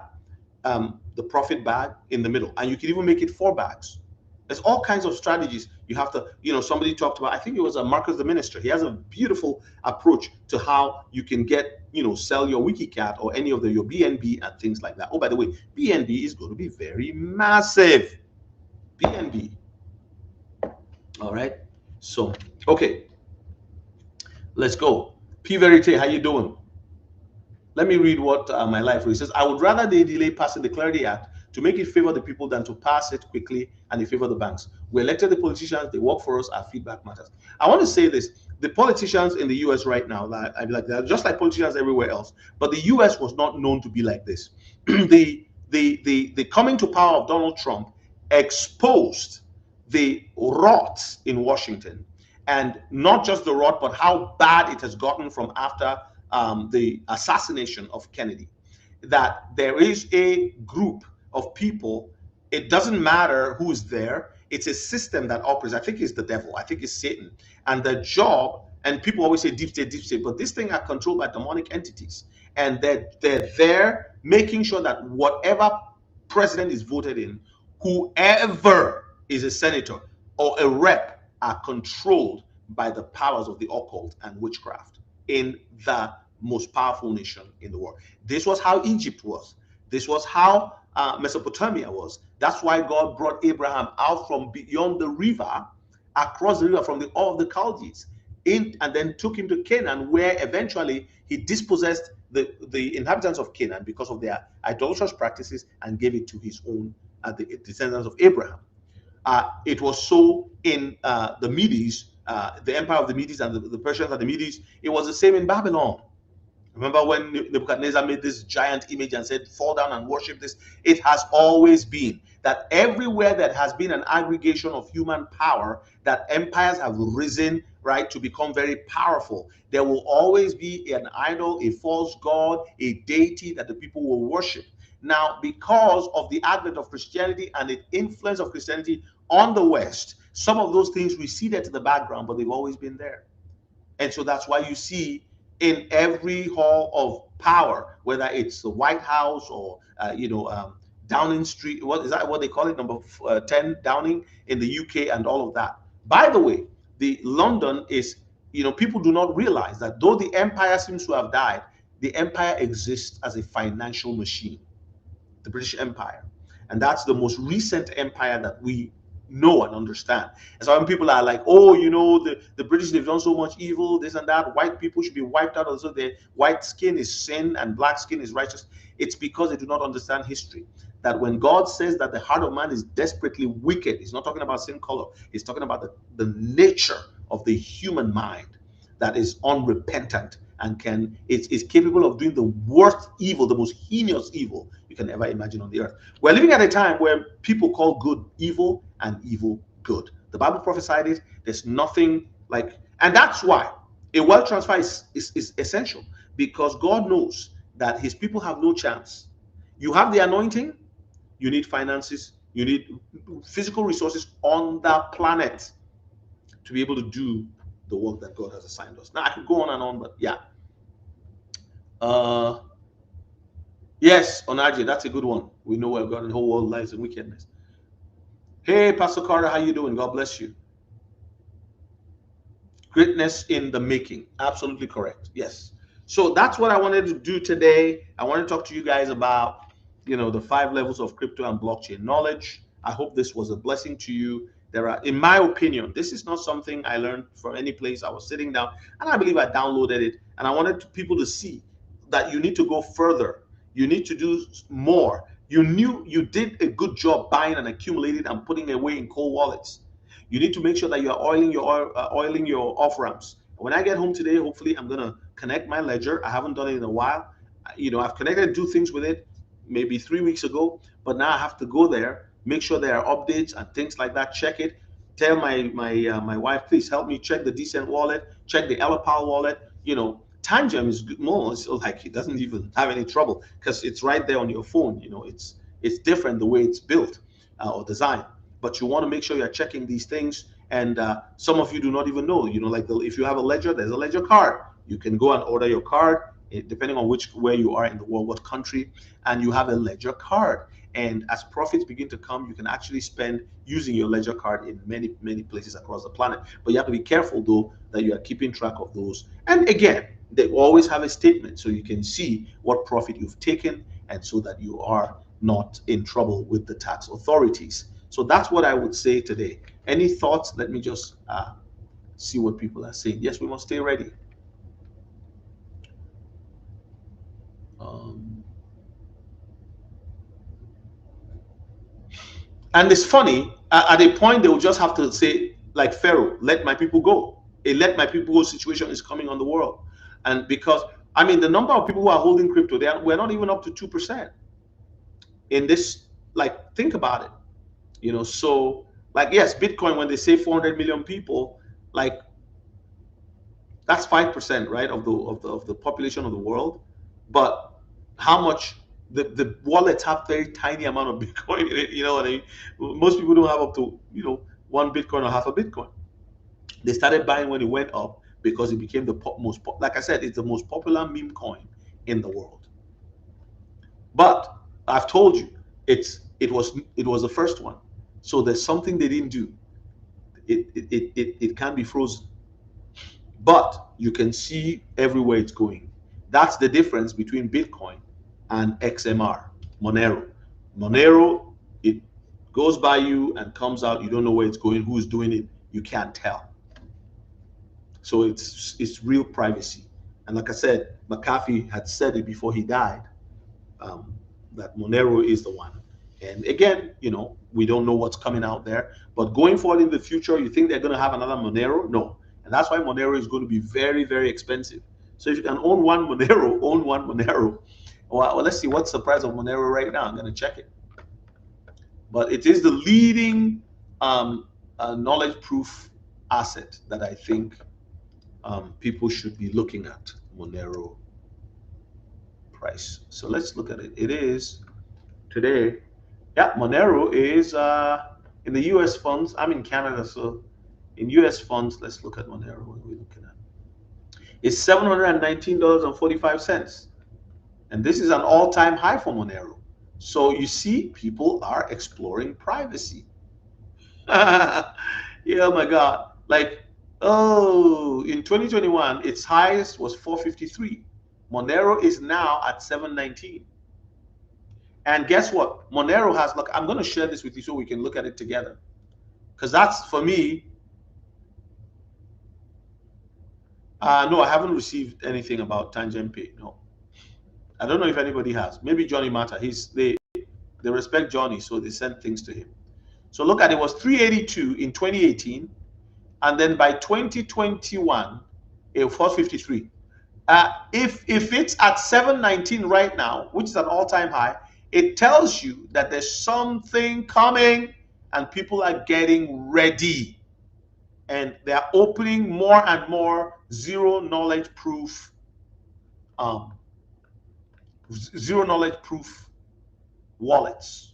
the profit bag in the middle. And you can even make it 4 bags. There's all kinds of strategies. You have to, somebody talked about, I think it was Marcus the Minister. He has a beautiful approach to how you can get, sell your WikiCat or any of your BNB and things like that. Oh, by the way, BNB is going to be very massive. BNB. All right. So, okay. Let's go. P Verite, how you doing? Let me read what my life reads. It says, I would rather they delay passing the Clarity Act to make it favor the people than to pass it quickly and it favor the banks. We elected the politicians, they work for us, our feedback matters. I want to say this, the politicians in the US right now, I be like that, just like politicians everywhere else, but the US was not known to be like this. the coming to power of Donald Trump exposed the rot in Washington, and not just the rot, but how bad it has gotten from after the assassination of Kennedy. That there is a group of people, it doesn't matter who's there, it's a system that operates. I think it's the devil, I think it's Satan. And the job, and people always say deep state, but this thing are controlled by demonic entities. And they're there making sure that whatever president is voted in, whoever is a senator or a rep are controlled by the powers of the occult and witchcraft in the most powerful nation in the world. This was how Egypt was. This was how Mesopotamia was. That's why God brought Abraham out from beyond the river, across the river from all of the Chaldees, and then took him to Canaan, where eventually he dispossessed the inhabitants of Canaan because of their idolatrous practices and gave it to his own the descendants of Abraham. It was so in the Medes, the empire of the Medes and the Persians and the Medes. It was the same in Babylon. Remember when Nebuchadnezzar made this giant image and said, fall down and worship this? It has always been that everywhere that has been an aggregation of human power, that empires have risen, right, to become very powerful. There will always be an idol, a false god, a deity that the people will worship. Now, because of the advent of Christianity and the influence of Christianity on the West, some of those things receded to the background, but they've always been there. And so that's why you see in every hall of power, whether it's the White House or Downing Street, what is that what they call it, number 10 Downing in the UK and all of that. By the way, the London is, people do not realize that though the empire seems to have died, the empire exists as a financial machine, the British Empire. And that's the most recent empire that we know and understand. And so when people are like, oh, the British, they've done so much evil, this and that, white people should be wiped out, also their white skin is sin and black skin is righteous. It's because they do not understand history. That when God says that the heart of man is desperately wicked, he's not talking about sin color, he's talking about the nature of the human mind that is unrepentant and is capable of doing the worst evil, the most heinous evil you can ever imagine on the earth. We're living at a time where people call good evil and evil good. The Bible prophesied it. There's nothing like, and that's why a wealth transfer is essential, because God knows that his people have no chance. You have the anointing, you need finances, you need physical resources on the planet to be able to do the work that God has assigned us. Now I could go on and on, but yeah. Yes, Onaje, that's a good one. We know where God and the whole world lies in wickedness. Hey, Pastor Carter, how you doing? God bless you. Greatness in the making. Absolutely correct. Yes. So that's what I wanted to do today. I want to talk to you guys about, the 5 levels of crypto and blockchain knowledge. I hope this was a blessing to you. There are, in my opinion, this is not something I learned from any place. I was sitting down and I believe I downloaded it, and I wanted people to see that you need to go further. You need to do more. You knew you did a good job buying and accumulating and putting away in cold wallets. You need to make sure that you are oiling your off ramps. When I get home today, hopefully I'm gonna connect my ledger. I haven't done it in a while. I've connected, do things with it maybe 3 weeks ago, but now I have to go there, make sure there are updates and things like that. Check it. Tell my wife, please help me check the Decent wallet, check the Ellipal wallet. Tangem is more, it's like it doesn't even have any trouble because it's right there on your phone. It's different the way it's built or designed, but you want to make sure you're checking these things. And some of you do not even know. Like if you have a ledger, there's a ledger card. You can go and order your card, depending on where you are in the world, what country, and you have a ledger card. And as profits begin to come, you can actually spend using your ledger card in many, many places across the planet. But you have to be careful, though, that you are keeping track of those. And again, they always have a statement so you can see what profit you've taken, and so that you are not in trouble with the tax authorities. So that's what I would say today. Any thoughts? Let me just see what people are saying. Yes, we must stay ready. And it's funny, at a point, they will just have to say, like Pharaoh, let my people go. A let my people go situation is coming on the world. And because, the number of people who are holding crypto, we're not even up to 2% in this. Like, think about it. So, like, yes, Bitcoin, when they say 400 million people, like, that's 5%, right, of the population of the world. But how much the wallets have very tiny amount of Bitcoin in it, you know what I mean? Most people don't have up to 1 Bitcoin or half a Bitcoin. They started buying when it went up because it became the most, like I said, it's the most popular meme coin in the world. But I've told you, it was the first one. So there's something they didn't do. It can be frozen, but you can see everywhere it's going. That's the difference between Bitcoin and XMR, Monero. Monero, it goes by you and comes out. You don't know where it's going, who's doing it. You can't tell. So it's real privacy. And like I said, McAfee had said it before he died, that Monero is the one. And again, we don't know what's coming out there. But going forward in the future, you think they're going to have another Monero? No. And that's why Monero is going to be very, very expensive. So if you can own one Monero, own one Monero. Well, let's see what's the price of Monero right now. I'm going to check it. But it is the leading knowledge proof asset that I think people should be looking at. Monero price. So let's look at it. It is today. Yeah, Monero is in the US funds. I'm in Canada, so in US funds, let's look at Monero. What are we looking at? It's $719.45. And this is an all-time high for Monero. So you see, people are exploring privacy. Yeah, oh my God. Like, in 2021, its highest was 453. Monero is now at 719. And guess what? Monero has, look, I'm going to share this with you so we can look at it together. Because that's, for me, no, I haven't received anything about Tangent Pay. No. I don't know if anybody has. Maybe Johnny Mata. They respect Johnny, so they send things to him. So look at it, was 382 in 2018, and then by 2021, it was 453. If it's at 719 right now, which is an all-time high, it tells you that there's something coming and people are getting ready. And they're opening more and more zero knowledge proof wallets.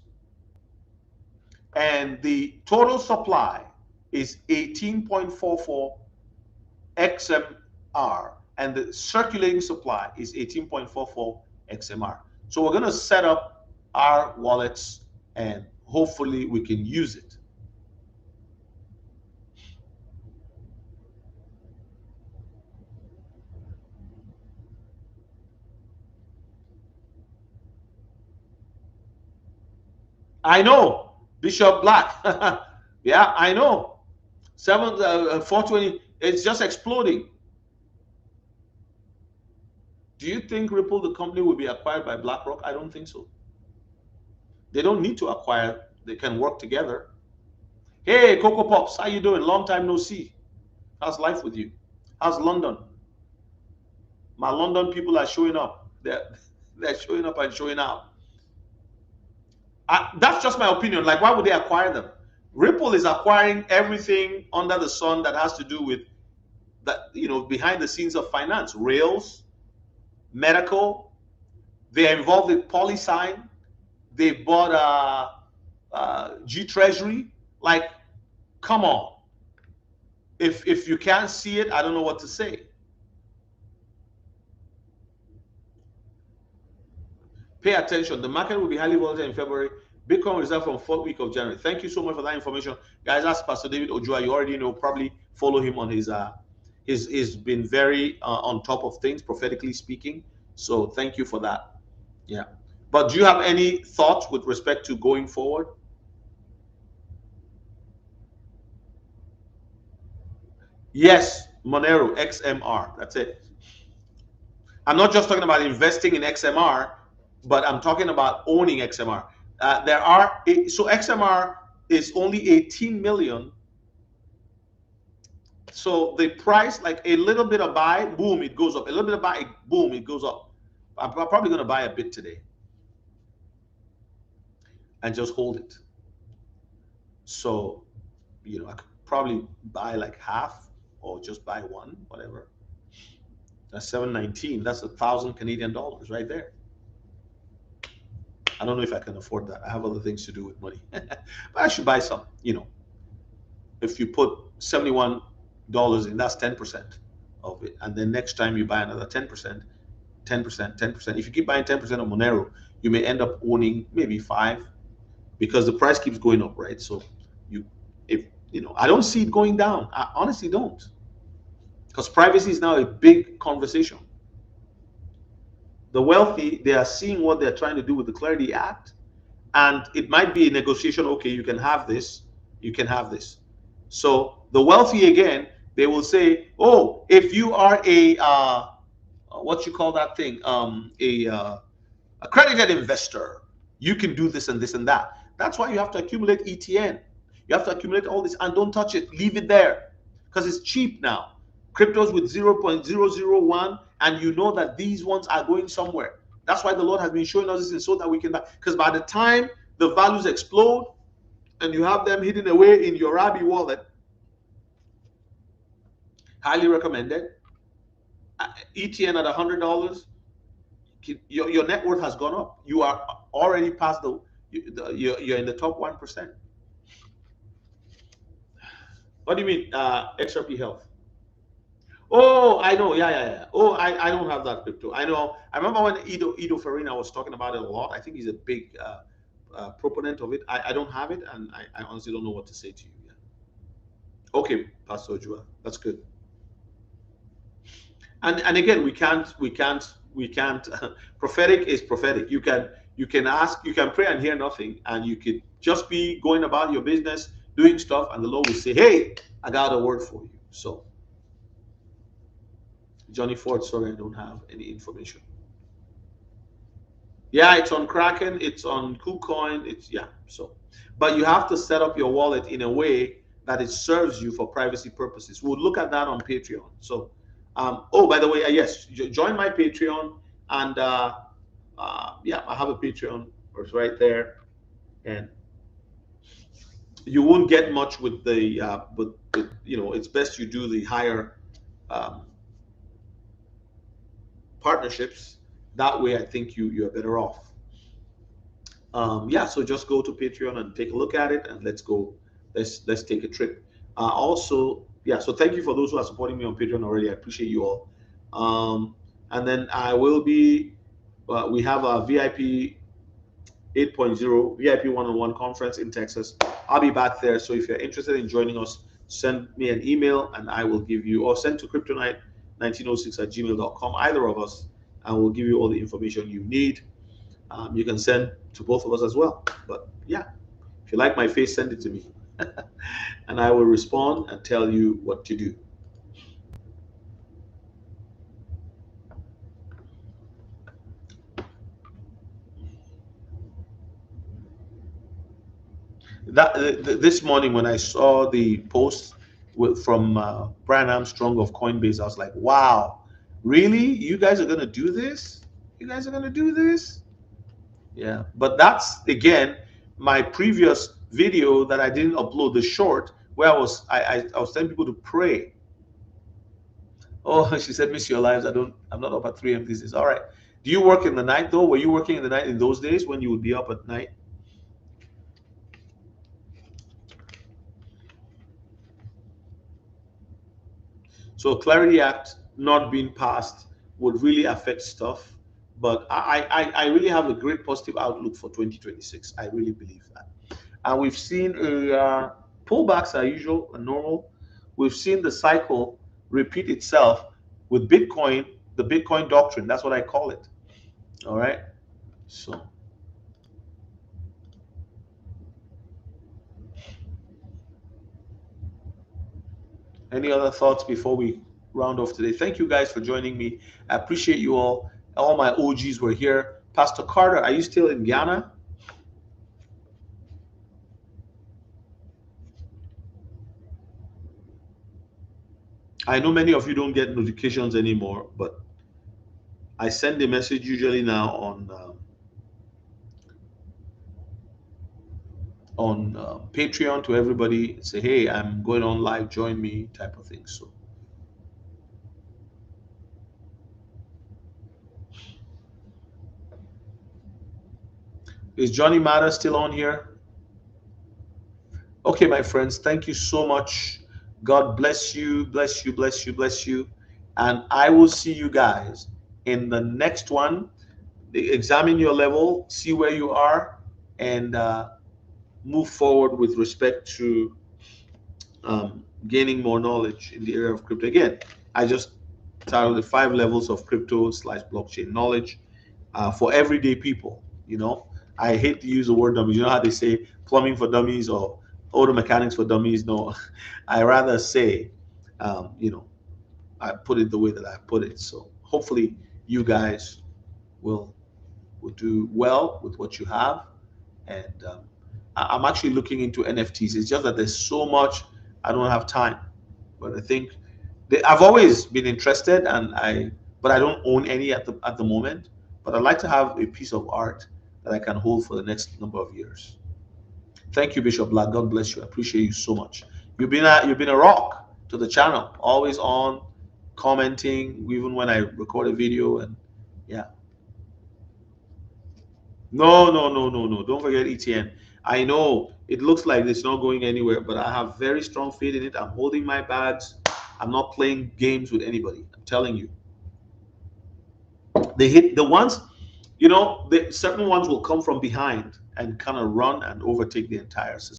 And the total supply is 18.44 XMR, and the circulating supply is 18.44 XMR. So we're going to set up our wallets and hopefully we can use it. I know, Bishop Black. Yeah, I know. 420, it's just exploding. Do you think Ripple, the company, will be acquired by BlackRock? I don't think so. They don't need to acquire. They can work together. Hey, Coco Pops, how you doing? Long time no see. How's life with you? How's London? My London people are showing up. They're showing up and showing out. That's just my opinion. Like, why would they acquire them? Ripple is acquiring everything under the sun that has to do with that, behind the scenes of finance, rails, medical. They're involved with PolySign. They bought G Treasury. Like, come on. If you can't see it, I don't know what to say. Pay attention. The market will be highly volatile in February. Bitcoin reserve from 4th week of January. Thank you so much for that information, guys. That's Pastor David Ojua. You already know. Probably follow him on his. He's been very on top of things, prophetically speaking. So thank you for that. Yeah. But do you have any thoughts with respect to going forward? Yes, Monero, XMR. That's it. I'm not just talking about investing in XMR, but I'm talking about owning XMR. So XMR is only 18 million. So the price, like a little bit of buy, boom, it goes up. A little bit of buy, boom, it goes up. I'm probably going to buy a bit today and just hold it. So, I could probably buy like half or just buy one, whatever. That's 719. That's 1,000 Canadian dollars right there. I don't know if I can afford that. I have other things to do with money. But I should buy some, If you put $71 in, that's 10% of it. And then next time you buy another 10%, 10%, 10%. If you keep buying 10% of Monero, you may end up owning maybe 5 because the price keeps going up, right? So I don't see it going down. I honestly don't. Because privacy is now a big conversation. The wealthy, they are seeing what they're trying to do with the Clarity Act, and it might be a negotiation. Okay, you can have this, you can have this. So the wealthy, again, they will say, oh, if you are a what you call that thing, accredited investor, you can do this and this and that. That's why you have to accumulate ETN. You have to accumulate all this and don't touch it. Leave it there because it's cheap now. Cryptos with 0.001, and you know that these ones are going somewhere. That's why the Lord has been showing us this, and so that we can, because by the time the values explode and you have them hidden away in your Rabbi wallet, highly recommended. ETN at $100, your net worth has gone up. You are already past you're in the top 1%. What do you mean, XRP Health? Oh, I know. Yeah. Oh, I don't have that crypto. I know. I remember when Ido Farina was talking about it a lot. I think he's a big proponent of it. I don't have it, and I honestly don't know what to say to you. Yeah. Okay, Pastor Ojua, that's good. And again, we can't. Prophetic is prophetic. You can ask, you can pray and hear nothing, and you could just be going about your business, doing stuff, and the Lord will say, "Hey, I got a word for you." So. Johnny Ford, sorry, I don't have any information. Yeah, it's on Kraken, it's on KuCoin, so. But you have to set up your wallet in a way that it serves you for privacy purposes. We'll look at that on Patreon. So, oh, by the way, yes, join my Patreon, and yeah, I have a Patreon. It's right there, and you won't get much with the, but it's best you do the higher partnerships. That way, I think you're better off. Yeah, so just go to Patreon and take a look at it, and let's go. Let's take a trip. Also, yeah. So thank you for those who are supporting me on Patreon already. I appreciate you all. And then I will be. We have a VIP 8.0 VIP one-on-one conference in Texas. I'll be back there. So if you're interested in joining us, send me an email, and I will give you, or send to kryptonite1906@gmail.com, either of us, and we'll give you all the information you need. You can send to both of us as well. But yeah, if you like my face, send it to me. and I will respond and tell you what to do. This morning when I saw the post from Brian Armstrong of Coinbase, I was like, "Wow, really? You guys are gonna do this? You guys are gonna do this?" Yeah, but that's again my previous video that I didn't upload, the short where I was telling people to pray. Oh, she said, "Miss your lives. I'm not up at 3 a.m. these days." All right. Do you work in the night though? Were you working in the night in those days when you would be up at night? So Clarity Act not being passed would really affect stuff. But I really have a great positive outlook for 2026. I really believe that. And we've seen pullbacks are usual and normal. We've seen the cycle repeat itself with Bitcoin, the Bitcoin doctrine. That's what I call it. All right. So, any other thoughts before we round off today? Thank you guys for joining me. I appreciate you all. All my OGs were here. Pastor Carter, are you still in Ghana? I know many of you don't get notifications anymore, but I send a message usually now on Patreon to everybody. Say, hey, I'm going on live. Join me, type of thing. So, is Johnny Matter still on here? Okay, my friends, thank you so much. God bless you, bless you, bless you, bless you. And I will see you guys in the next one. Examine your level, see where you are, and move forward with respect to gaining more knowledge in the area of crypto. Again, I just titled the 5 levels of crypto slash blockchain knowledge for everyday people. I hate to use the word dummies. You know how they say plumbing for dummies or auto mechanics for dummies? No, I rather say, you know, I put it the way that I put it. So hopefully you guys will will do well with what you have. And I'm actually looking into NFTs. It's just that there's so much I don't have time. But I think I've always been interested, but I don't own any at the moment. But I'd like to have a piece of art that I can hold for the next number of years. Thank you, Bishop Black. God bless you. I appreciate you so much. You've been a rock to the channel, always on, commenting, even when I record a video. And yeah, no, no, no, no, no. Don't forget ETN. I know it looks like it's not going anywhere, but I have very strong faith in it. I'm holding my bags. I'm not playing games with anybody. I'm telling you. They hit the ones, certain ones will come from behind and kind of run and overtake the entire system.